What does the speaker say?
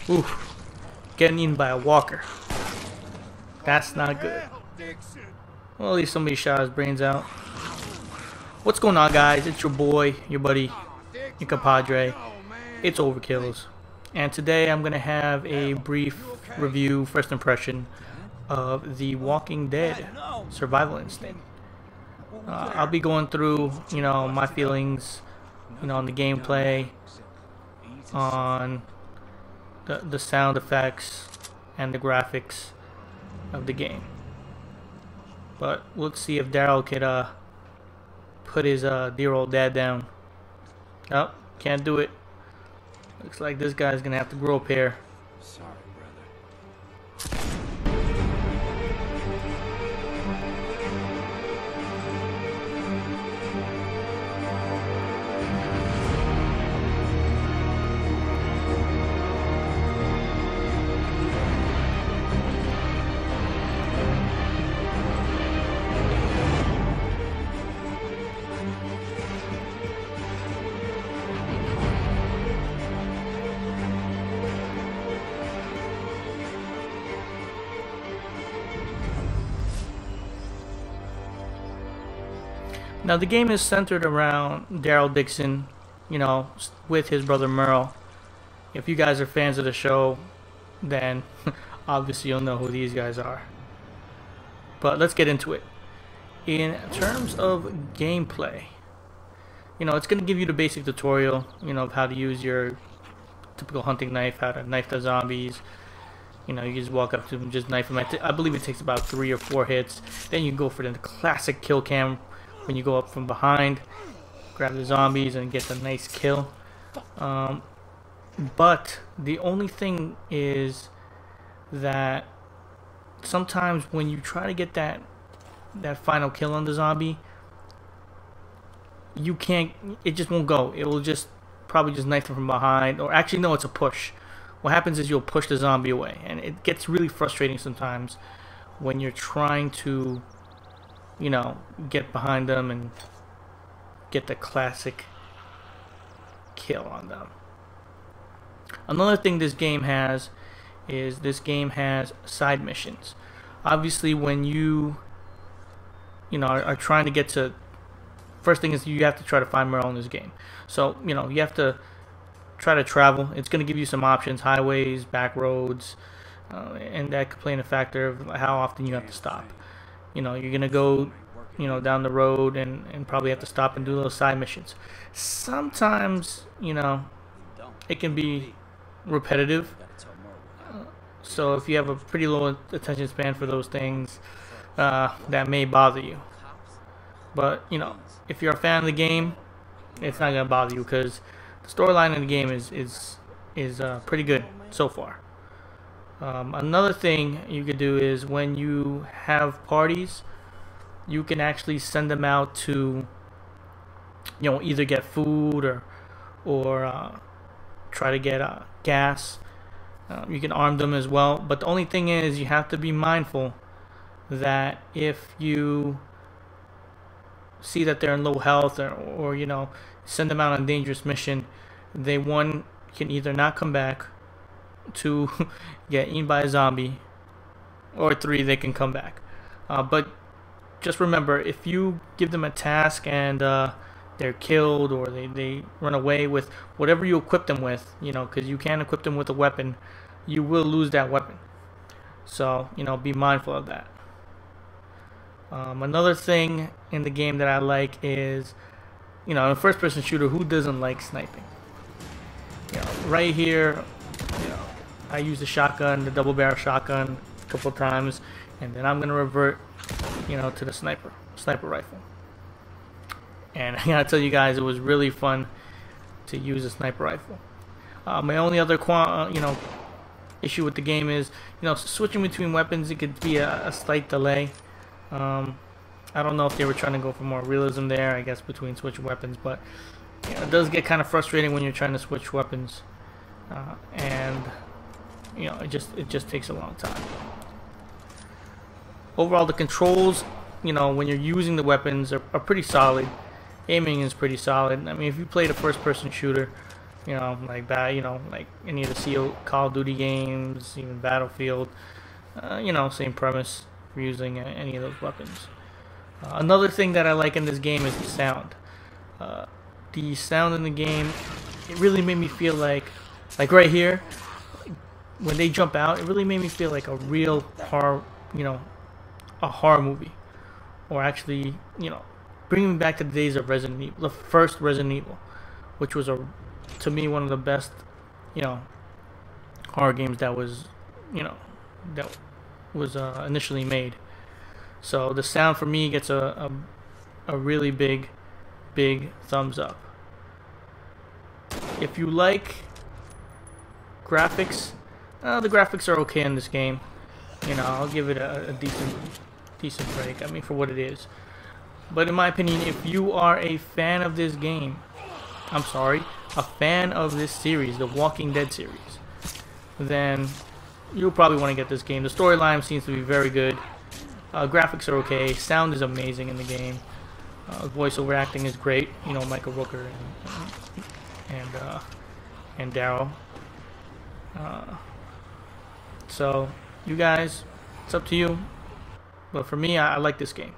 Oof. Getting eaten by a walker. That's not good. Well, at least somebody shot his brains out. What's going on, guys? It's your boy, your buddy, your compadre. It's Overkills. And today I'm going to have a brief review, first impression, of The Walking Dead Survival Instinct. I'll be going through, my feelings, on the gameplay, on the sound effects, and the graphics of the game. But let's see if Daryl could put his dear old dad down. Oh, can't do it. Looks like this guy's gonna have to grow up here. Sorry, brother. Now the game is centered around Daryl Dixon, with his brother Merle. If you guys are fans of the show, then obviously you'll know who these guys are. But let's get into it. In terms of gameplay, it's going to give you the basic tutorial, of how to use your typical hunting knife, how to knife the zombies. You just walk up to them, just knife them. I believe it takes about 3 or 4 hits. Then you go for the classic kill cam, when you go up from behind, grab the zombies and get the nice kill. But the only thing is that sometimes when you try to get that final kill on the zombie, you can't. It just won't go. It will just probably just knife them from behind, or actually no, it's a push. What happens is you'll push the zombie away, and it gets really frustrating sometimes when you're trying to get behind them and get the classic kill on them. Another thing this game has is side missions. Obviously, when you are trying to get to, first thing is you have to try to find Merle in this game. So you have to try to travel. It's going to give you some options: highways, back roads, and that could play in a factor of how often you have to stop. You're gonna go down the road and probably have to stop and do those side missions. Sometimes it can be repetitive, so if you have a pretty low attention span for those things, that may bother you. But if you're a fan of the game, it's not gonna bother you, because the storyline in the game is pretty good so far. Another thing you could do is when you have parties, you can actually send them out to either get food or try to get gas. You can arm them as well, but the only thing is you have to be mindful that if you see that they're in low health, or send them out on a dangerous mission, they can either not come back, 2 get eaten by a zombie, or 3 they can come back. But just remember, if you give them a task and they're killed, or they run away with whatever you equip them with, because you can equip them with a weapon, you will lose that weapon. So be mindful of that. Another thing in the game that I like is, in a first-person shooter, who doesn't like sniping? Right here, I use the shotgun, the double-barrel shotgun, a couple of times, and then I'm gonna revert, to the sniper rifle. And I gotta tell you guys, it was really fun to use a sniper rifle. My only other issue with the game is, switching between weapons. It could be a slight delay. I don't know if they were trying to go for more realism there, I guess, between switching weapons, but it does get kind of frustrating when you're trying to switch weapons, and it just takes a long time. Overall, the controls, when you're using the weapons, are pretty solid. Aiming is pretty solid. I mean, if you played a first-person shooter, You know, like like any of the Call of Duty games, even Battlefield. You know, same premise for using any of those weapons. Another thing that I like in this game is the sound. The sound in the game, it really made me feel like right here, when they jump out, it really made me feel like a real horror, a horror movie, or actually, bringing me back to the days of Resident Evil, the first Resident Evil, which was to me, one of the best, horror games that was, that was initially made. So the sound for me gets a really big thumbs up. If you like graphics, the graphics are okay in this game. I'll give it a decent break. I mean, for what it is. But in my opinion, if you are a fan of this game, I'm sorry, a fan of this series, the Walking Dead series, then you'll probably want to get this game. The storyline seems to be very good. Graphics are okay. Sound is amazing in the game. Voiceover acting is great. Michael Rooker and Daryl. So you guys, it's up to you. But for me, I like this game.